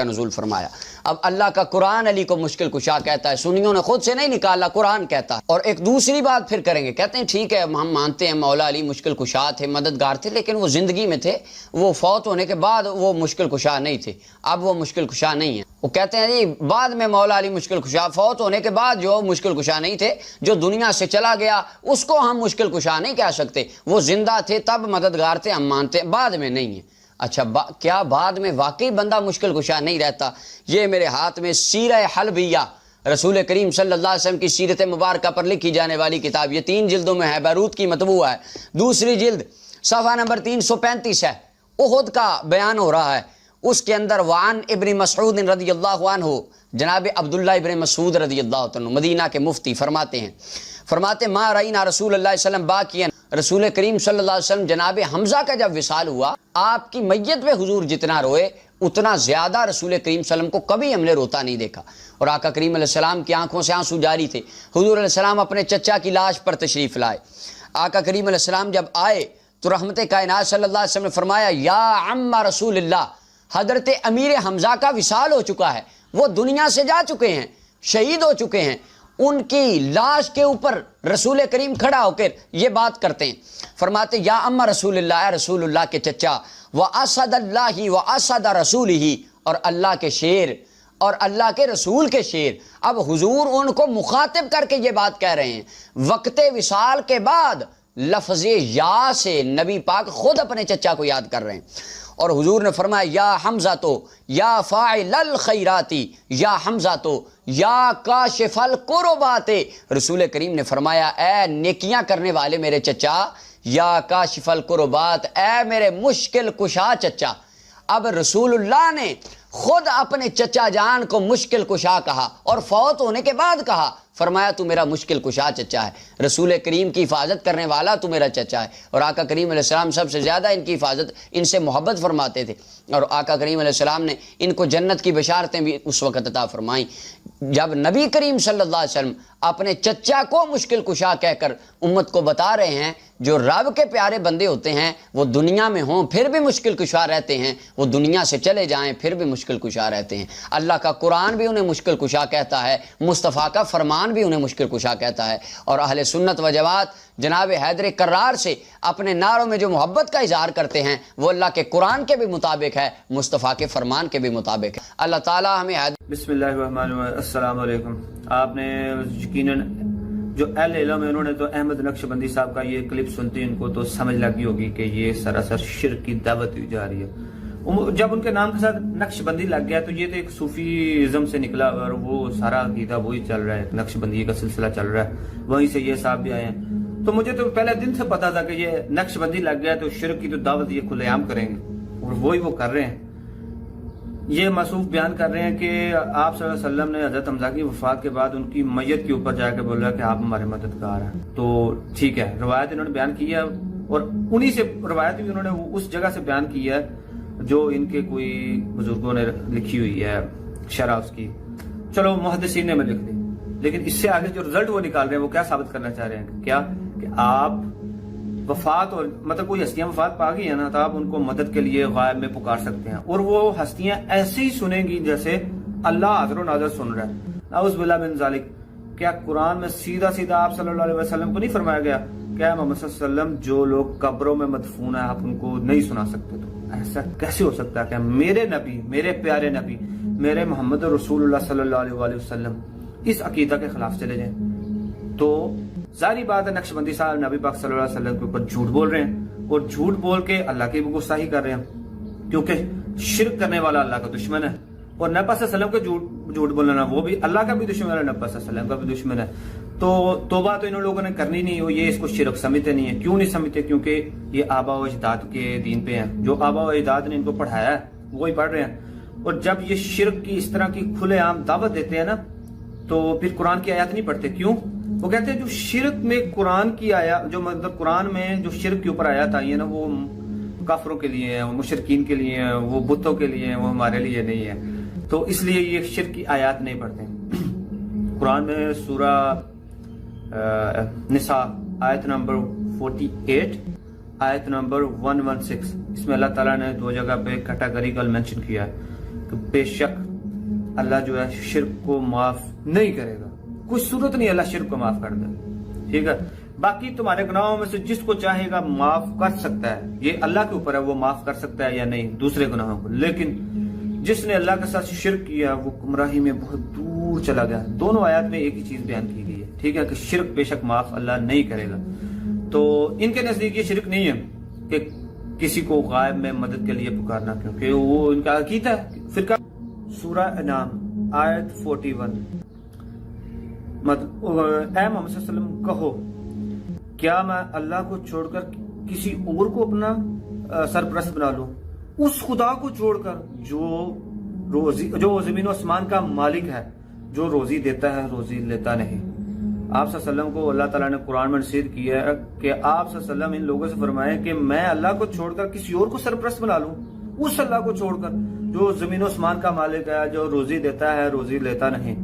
نزول فرمایا۔ اب اللہ کا قرآن علی کو مشکل کشا کہتا ہے، سنیوں نے خود سے نہیں نکالا، قرآن کہتا ہے۔ اور ایک دوسری بات پھر کریں گے، کہتے ہیں ٹھیک ہے ہم مانتے ہیں مولا علی مشکل کشا تھے، مددگار تھے، لیکن وہ زندگی میں تھے، وہ فوت ہونے کے بعد وہ مشکل کشا نہیں تھے، اب وہ مشکل کشا نہیں ہے۔ وہ کہتے ہیں جی بعد میں مولا علی مشکل کشا، فوت ہونے کے بعد جو مشکل کشا نہیں تھے، جو دنیا سے چلا گیا اس کو ہم مشکل کشا نہیں کہہ سکتے، وہ زندہ تھے تب مددگار تھے، ہم مانتے ہیں، بعد میں نہیں ہے۔ اچھا کیا بعد میں واقعی بندہ مشکل کشا نہیں رہتا؟ یہ میرے ہاتھ میں سیرہ حلبیہ، رسول کریم صلی اللہ علیہ وسلم کی سیرت مبارکہ پر لکھی جانے والی کتاب، یہ 3 جلدوں میں ہے، بیروت کی مطبوع ہے، دوسری جلد صفحہ نمبر 335 ہے، احد کا بیان ہو رہا ہے۔ اس کے اندر وعن ابن مسعود رضی اللہ عنہ، جناب عبداللہ ابن مسعود رضی اللہ عنہ مدینہ کے مفتی فرماتے ما رأینا رسول اللہ صلی اللہ علیہ وسلم باکیا، رسول کریم صلی اللہ علیہ وسلم جناب حمزہ کا جب وصال ہوا، آپ کی میت پہ حضور جتنا روئے اتنا زیادہ رسول کریم صلی اللہ علیہ وسلم کو کبھی ہم نے روتا نہیں دیکھا۔ اور آقا کریم علیہ السلام کی آنکھوں سے آنسو جاری تھے۔ حضور علیہ السلام اپنے چچا کی لاش پر تشریف لائے، آقا کریم علیہ السلام جب آئے تو رحمت کائنات صلی اللہ علیہ وسلم نے فرمایا یا عم رسول اللہ، حضرت امیر حمزہ کا وصال ہو چکا ہے، وہ دنیا سے جا چکے ہیں، شہید ہو چکے ہیں۔ ان کی لاش کے اوپر رسول کریم کھڑا ہو کر یہ بات کرتے ہیں، فرماتے یا عم رسول اللہ، اے رسول اللہ کے چچا، وَأَسَدَ اللَّهِ وَأَسَدَ رَسُولِهِ، اور اللہ کے شیر اور اللہ کے رسول کے شیر۔ اب حضور ان کو مخاطب کر کے یہ بات کہہ رہے ہیں، وقت وصال کے بعد لفظ یا سے نبی پاک خود اپنے چچا کو یاد کر رہے ہیں۔ اور حضور نے فرمایا یا حمزہ تو یا فاعل الخیراتی، یا حمزہ تو یا کاشف القربات، رسول کریم نے فرمایا اے نیکیاں کرنے والے میرے چچا، یا کاشف القربات، اے میرے مشکل کشا چچا۔ اب رسول اللہ نے خود اپنے چچا جان کو مشکل کشا کہا اور فوت ہونے کے بعد کہا، فرمایا تو میرا مشکل کشا چچا ہے، رسول کریم کی حفاظت کرنے والا تو میرا چچا ہے۔ اور آقا کریم علیہ السلام سب سے زیادہ ان کی حفاظت، ان سے محبت فرماتے تھے، اور آقا کریم علیہ السلام نے ان کو جنت کی بشارتیں بھی اس وقت عطا فرمائیں جب نبی کریم صلی اللہ علیہ وسلم اپنے چچا کو مشکل کشا کہہ کر امت کو بتا رہے ہیں جو رب کے پیارے بندے ہوتے ہیں وہ دنیا میں ہوں پھر بھی مشکل کشا رہتے ہیں، وہ دنیا سے چلے جائیں پھر بھی مشکل کشا رہتے ہیں۔ اللہ کا قرآن بھی انہیں مشکل کشا کہتا ہے، مصطفیٰ کا فرمان بھی انہیں مشکل کشا کہتا ہے، اور اہل سنت و جماعت جناب حیدر کرار سے اپنے نعروں میں جو محبت کا اظہار کرتے ہیں وہ اللہ کے قرآن کے بھی مطابق ہے، مصطفیٰ کے فرمان کے بھی مطابق ہے۔ اللہ تعالی ہمیں بسم اللہ الرحمن الرحیم۔ السلام علیکم۔ آپ نے یقیناً جو اہل علم ہے انہوں نے تو احمد نقشبندی صاحب کا یہ کلپ سنتے ان کو تو سمجھ لگی ہوگی کہ یہ سراسر شرک کی دعوت ہوئی جا رہی ہے۔ جب ان کے نام کے ساتھ نقشبندی لگ گیا تو یہ تو ایک صوفیزم سے نکلا اور وہ سارا عقیدہ وہی چل رہا ہے، نقشبندی کا سلسلہ چل رہا ہے، وہیں سے یہ صاحب بھی آئے ہیں۔ تو مجھے تو پہلے دن سے پتا تھا کہ یہ نقشبندی لگ گیا تو شرک کی تو دعوت یہ کھلے عام کریں گے، اور وہی وہ کر رہے ہیں۔ یہ موصوف بیان کر رہے ہیں کہ آپ صلی اللہ علیہ وسلم نے حضرت حمزہ کی وفات کے بعد ان کی میت کے اوپر جا کے بولا کہ آپ ہمارے مددگار ہیں۔ تو ٹھیک ہے، روایت انہوں نے بیان کی ہے، اور انہی سے روایت بھی انہوں نے اس جگہ سے بیان کی ہے جو ان کے کوئی بزرگوں نے لکھی ہوئی ہے شرح اس کی، چلو محدثین نے میں لکھ دی، لیکن اس سے آگے جو رزلٹ وہ نکال رہے ہیں وہ کیا ثابت کرنا چاہ رہے ہیں؟ کیا کہ آپ وفات اور مطلب کوئی ہستیاں وفات پا گئی ہیں نا تو آپ ان کو مدد کے لیے غائب میں پکار سکتے ہیں، اور وہ ہستیاں ایسے ہی سنیں گی جیسے اللہ حاضر و ناظر سن رہا ہے۔ اعوذ باللہ من ذالک، کیا قرآن میں سیدھا سیدھا آپ صلی اللہ علیہ وسلم کو نہیں فرمایا گیا کہ محمد صلی اللہ علیہ وسلم جو لوگ قبروں میں مدفون ہیں آپ ان کو نہیں سنا سکتے؟ تو ایسا کیسے ہو سکتا ہے کہ میرے نبی، میرے پیارے نبی، میرے محمد رسول اللہ صلی اللہ علیہ وسلم اس عقیدہ کے خلاف چلے جائیں؟ تو ظاہری بات ہے نقشبندی صاحب نبی پاک صلی اللہ علیہ وسلم کے اوپر جھوٹ بول رہے ہیں، اور جھوٹ بول کے اللہ کی بھی گستاخی کر رہے ہیں، کیونکہ شرک کرنے والا اللہ کا دشمن ہے، اور نبی صلی اللہ علیہ وسلم کا جھوٹ بولنا وہ بھی اللہ کا بھی دشمن ہے، نبی صلی اللہ علیہ وسلم کا بھی دشمن ہے۔ تو توبہ تو ان لوگوں نے کرنی نہیں ہو، یہ اس کو شرک سمجھتے نہیں ہیں۔ کیوں نہیں سمجھتے؟ کیونکہ یہ آبا و اجداد کے دین پہ ہیں، جو آبا و اجداد نے ان کو پڑھایا ہے وہی پڑھ رہے ہیں، اور جب یہ شرک کی اس طرح کی کھلے عام دعوت دیتے ہیں نا تو پھر قرآن کی آیات نہیں پڑھتے۔ کیوں؟ وہ کہتے ہیں جو شرک میں قرآن کی آیات، جو مطلب قرآن میں جو شرک کے اوپر آیات آئی ہیں نا وہ کافروں کے لیے ہیں، مشرکین کے لیے ہیں، وہ بتوں کے لیے ہیں، وہ ہمارے لیے نہیں ہے، تو اس لیے یہ شرک کی آیات نہیں پڑھتے۔ قرآن میں سورہ نساء آیت نمبر 48 آیت نمبر 116 اس میں اللہ تعالیٰ نے 2 جگہ پہ کیٹیگریکل مینشن کیا ہے کہ تو بے شک اللہ جو ہے شرک کو معاف نہیں کرے گا. کوئی صورت نہیں اللہ شرک کو معاف کر دے. ٹھیک ہے. باقی تمہارے گناہوں میں سے جس کو چاہے گا معاف کر سکتا ہے, یہ اللہ کے اوپر ہے وہ معاف کر سکتا ہے یا نہیں دوسرے گناہوں کو. لیکن جس نے اللہ کے ساتھ شرک کیا وہ گمراہی میں بہت دور چلا گیا. دونوں آیات میں ایک ہی چیز بیان کی گئی ہے. ٹھیک ہے, کہ شرک بے شک معاف اللہ نہیں کرے گا. تو ان کے نزدیک یہ شرک نہیں ہے کہ کسی کو غائب میں مدد کے لیے پکارنا, کیونکہ وہ ان کا عقیدہ ہے. فرقہ سورہ انعام آیت 41, اے محمد صلی اللہ علیہ وسلم کہو کیا میں اللہ کو چھوڑ کر کسی اور کو اپنا سرپرست بنا لوں, اس خدا کو چھوڑ کر جو زمین و آسمان کا مالک ہے, جو روزی دیتا ہے روزی لیتا نہیں. آپ صلی اللہ علیہ وسلم کو اللہ تعالیٰ نے قرآن میں نصیحت کی ہے کہ آپ صلی اللہ علیہ وسلم ان لوگوں سے فرمائیں کہ میں اللہ کو چھوڑ کر کسی اور کو سرپرست بنا لوں, اس اللہ کو چھوڑ کر جو زمین و آسمان کا مالک ہے, جو روزی دیتا ہے روزی لیتا نہیں.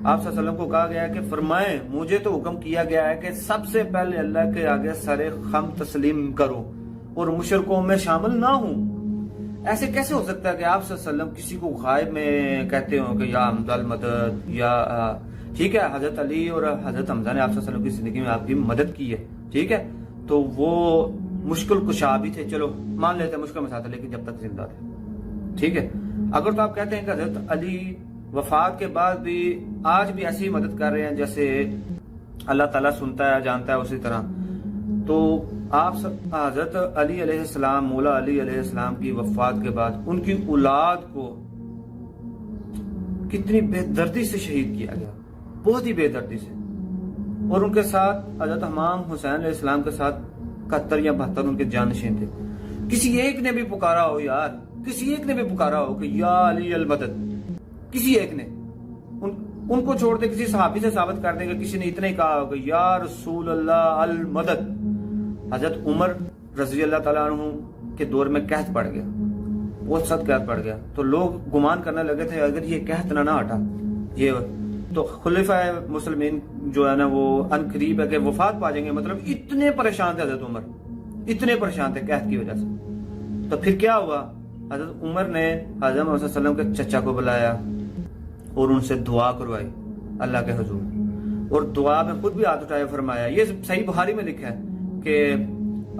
آپ صلی اللہ علیہ وسلم کو کہا گیا ہے کہ فرمائیں مجھے تو حکم کیا گیا ہے کہ سب سے پہلے اللہ کے آگے سر خم تسلیم کرو اور مشرکوں میں شامل نہ ہوں. ایسے کیسے ہو سکتا ہے کہ آپ صلی اللہ علیہ وسلم کسی کو غائب میں کہتے ہو کہ یا حمزہ المدد یا ٹھیک ہے, حضرت علی اور حضرت حمزہ نے آپ صلی اللہ علیہ وسلم کی زندگی میں آپ کی مدد کی ہے. ٹھیک ہے, تو وہ مشکل کشا بھی تھے, چلو مان لیتے ہیں مشکل میں تھے لیکن جب تک زندہ تھے. ٹھیک ہے, اگر تو آپ کہتے ہیں کہ حضرت علی وفات کے بعد بھی آج بھی ایسی مدد کر رہے ہیں جیسے اللہ تعالیٰ سنتا ہے جانتا ہے اسی طرح, تو آپ حضرت علی علیہ السلام, مولا علی علیہ السلام کی وفات کے بعد ان کی اولاد کو کتنی بے دردی سے شہید کیا گیا, بہت ہی بے دردی سے. اور ان کے ساتھ حضرت امام حسین علیہ السلام کے ساتھ 71 یا 72 ان کے جانشین تھے. کسی ایک نے بھی پکارا ہو یار, کسی ایک نے بھی پکارا ہو کہ یا علی المدد, کسی ایک نے, ان کو چھوڑ دے کسی صحابی سے ثابت کر دیں کہ کسی نے اتنا ہی کہا ہو کہ یا رسول اللہ المدد. حضرت عمر رضی اللہ تعالیٰ عنہ کے دور میں قحط پڑ گیا, بہت سخت قحط پڑ گیا, تو لوگ گمان کرنے لگے تھے اگر یہ قحط نہ ہٹا یہ تو خلیفہ مسلمین جو ہے نا وہ ان قریب ہے کہ وفات پا جائیں گے. مطلب اتنے پریشان تھے حضرت عمر, اتنے پریشان تھے قحط کی وجہ سے. تو پھر کیا ہوا, حضرت عمر نے حضرت محمد صلی اللہ علیہ وسلم کے چچا کو بلایا اور ان سے دعا کروائی اللہ کے حضور, اور دعا میں خود بھی ہاتھ اٹھائے فرمایا, یہ صحیح بخاری میں لکھا ہے کہ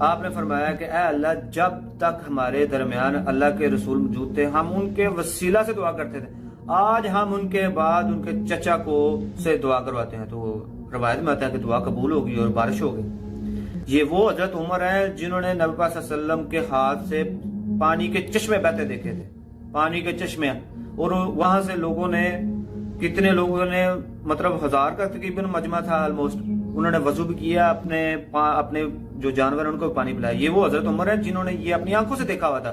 آپ نے فرمایا کہ اے اللہ جب تک ہمارے درمیان اللہ کے رسول موجود تھے ہم ان کے وسیلہ سے دعا کرتے تھے, آج ہم ان کے بعد ان کے چچا کو سے دعا کرواتے ہیں. تو روایت میں آتا ہے کہ دعا قبول ہوگی اور بارش ہوگی. یہ وہ حضرت عمر ہیں جنہوں نے نبی پاک صلی اللہ علیہ وسلم کے ہاتھ سے پانی کے چشمے بہتے دیکھے تھے, پانی کے چشمے, اور وہاں سے لوگوں نے, کتنے لوگوں نے, مطلب 1000 کا تقریباً مجمع تھا آلموسٹ, انہوں نے وضو بھی کیا, اپنے جو جانور ہیں ان کو پانی پلایا. یہ وہ حضرت عمر ہیں جنہوں نے یہ اپنی آنکھوں سے دیکھا ہوا تھا.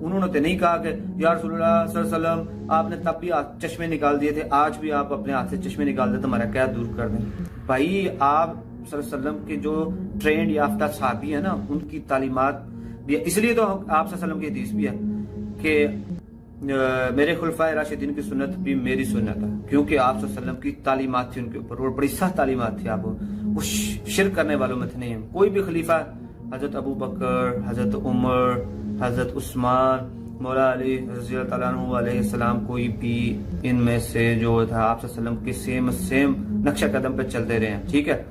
انہوں نے تو نہیں کہا کہ یا رسول اللہ صلی اللہ علیہ وسلم آپ نے تب بھی چشمے نکال دیے تھے, آج بھی آپ اپنے ہاتھ سے چشمے نکال دیں تو ہمارا قید دور کر دیں. بھائی آپ صلی اللہ علیہ وسلم کے جو ٹرینڈ یافتہ صحابی ہیں نا ان کی تعلیمات بھی, اس لیے تو آپ صلی اللہ علیہ وسلم کی حدیث بھی ہے کہ میرے خلفائے راشدین کی سنت بھی میری سنت ہے, کیونکہ آپ صلی اللہ علیہ وسلم کی تعلیمات تھی ان کے اوپر اور بڑی سخت تعلیمات تھی. آپ وہ شرک کرنے والوں میں تھے نہیں. کوئی بھی خلیفہ, حضرت ابو بکر, حضرت عمر, حضرت عثمان, مولا علی رضی اللہ تعالیٰ عنہ علیہ السلام, کوئی بھی ان میں سے جو تھا آپ صلی اللہ علیہ وسلم کے سیم نقشہ قدم پہ چلتے رہے ہیں. ٹھیک ہے,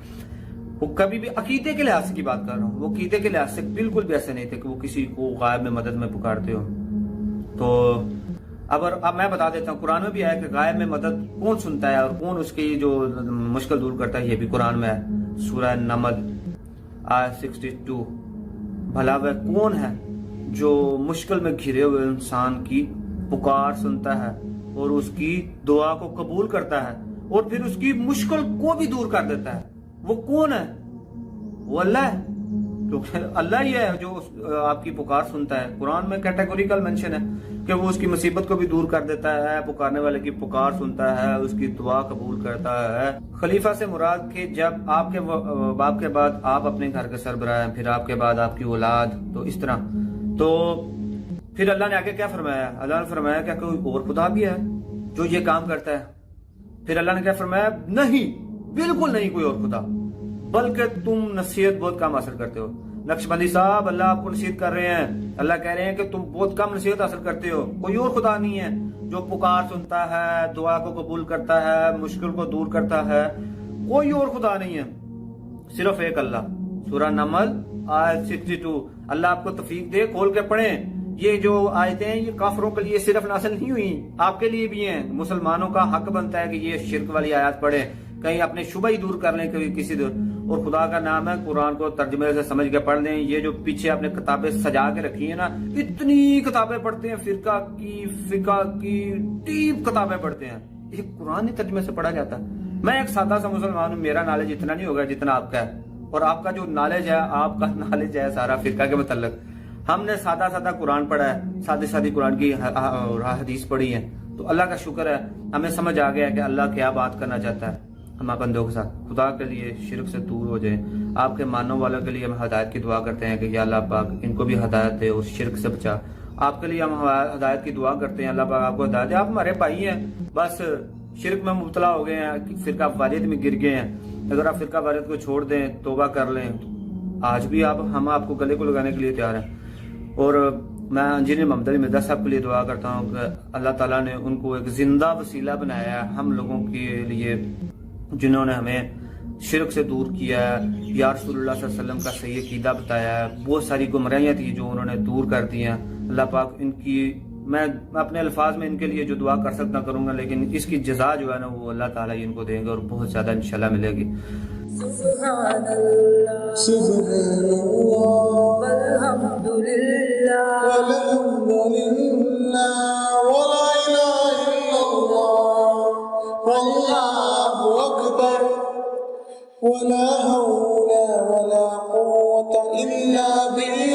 وہ کبھی بھی عقیدے کے لحاظ سے کی بات کر رہا ہوں, وہ عقیدے کے لحاظ سے بالکل بھی ایسے نہیں تھے کہ وہ کسی کو غائب میں مدد میں پکارتے ہو. تو اب میں بتا دیتا ہوں, قرآن میں بھی ہے کہ غائب میں مدد کون سنتا ہے اور کون اس کی جو مشکل دور کرتا ہے, یہ بھی قرآن میں ہے. سورہ نمل آیت 62, بھلا وہ کون ہے جو مشکل میں گھرے ہوئے انسان کی پکار سنتا ہے اور اس کی دعا کو قبول کرتا ہے اور پھر اس کی مشکل کو بھی دور کر دیتا ہے. وہ کون ہے؟ وہ اللہ ہے, کیونکہ اللہ ہی ہے جو آپ کی پکار سنتا ہے. قرآن میں کیٹیگوریکل مینشن ہے کہ وہ اس کی مصیبت کو بھی دور کر دیتا ہے, پکارنے والے کی پکار سنتا ہے, اس کی دعا قبول کرتا ہے. خلیفہ سے مراد کہ جب آپ کے باپ کے بعد آپ اپنے گھر کے سربراہ ہیں, پھر آپ کے بعد آپ کی اولاد, تو اس طرح. تو پھر اللہ نے آگے کیا فرمایا, اللہ نے فرمایا کہ کوئی اور خدا بھی ہے جو یہ کام کرتا ہے. پھر اللہ نے کیا فرمایا, نہیں, بالکل نہیں کوئی اور خدا, بلکہ تم نصیحت بہت کم حاصل کرتے ہو. نقشبندی صاحب اللہ آپ کو نصیحت کر رہے ہیں, اللہ کہہ رہے ہیں کہ تم بہت کم نصیحت حاصل کرتے ہو, کوئی اور خدا نہیں ہے. جو پکار سنتا ہے, دعا کو قبول کرتا ہے, مشکل کو دور کرتا ہے, کوئی اور خدا نہیں ہے, صرف ایک اللہ. سورہ نمل آیت 62. اللہ آپ کو توفیق دے, کھول کے پڑھیں. یہ جو آیتیں ہیں یہ کافروں کے لیے صرف نازل نہیں ہوئی, آپ کے لیے بھی ہیں. مسلمانوں کا حق بنتا ہے کہ یہ شرک والی آیات پڑھیں, کہیں اپنے شبہ ہی دور کر لیں کسی دور. اور خدا کا نام ہے, قرآن کو ترجمے سے سمجھ کے پڑھ لیں. یہ جو پیچھے آپ نے کتابیں سجا کے رکھی ہیں نا, اتنی کتابیں پڑھتے ہیں, فقہ کی ڈیپ کتابیں پڑھتے ہیں, یہ قرآن ہی ترجمے سے پڑھا جاتا ہے. میں ایک سادہ سا مسلمان ہوں, میرا نالج اتنا نہیں ہوگا جتنا آپ کا ہے, اور آپ کا جو نالج ہے, آپ کا نالج ہے سارا فرقہ کے متعلق. ہم نے سادہ قرآن پڑھا ہے, سادی قرآن کی حدیث پڑھی ہے, تو اللہ کا شکر ہے ہمیں سمجھ آ گیا ہے کہ اللہ کیا بات کرنا چاہتا ہے ہمارے بندوں کے ساتھ. خدا کے لیے شرک سے دور ہو جائیں. آپ کے ماننے والوں کے لیے ہم ہدایت کی دعا کرتے ہیں کہ یا اللہ پاک ان کو بھی ہدایت دے, اس شرک سے بچا. آپ کے لیے ہم ہدایت کی دعا کرتے ہیں, اللہ پاک آپ کو ہدایت دے. آپ ہمارے بھائی ہیں, بس شرک میں مبتلا ہو گئے ہیں, فرقہ واریت میں گر گئے ہیں. اگر آپ فرقہ واریت کو چھوڑ دیں, توبہ کر لیں, آج بھی ہم آپ کو گلے کو لگانے کے لیے تیار ہیں. اور میں انجینئر محمد علی مرزا صاحب کے لیے دعا کرتا ہوں کہ اللہ تعالیٰ نے ان کو ایک زندہ وسیلہ بنایا ہے ہم لوگوں کے لیے, جنہوں نے ہمیں شرک سے دور کیا ہے, یا رسول اللہ صلی اللہ علیہ وسلم کا صحیح عقیدہ بتایا ہے. بہت ساری گمراہیاں تھیں جو انہوں نے دور کر دی ہیں. اللہ پاک ان کی, میں اپنے الفاظ میں ان کے لیے جو دعا کر سکتا کروں گا, لیکن اس کی جزا جو ہے نا وہ اللہ تعالیٰ ان کو دیں گے, اور بہت زیادہ انشاءاللہ ملے گی. سبحان اللہ سبحان اللہ والحمد للہ ولا الہ الا اللہ واللہ اکبر ولا حول ولا قوة الا باللہ.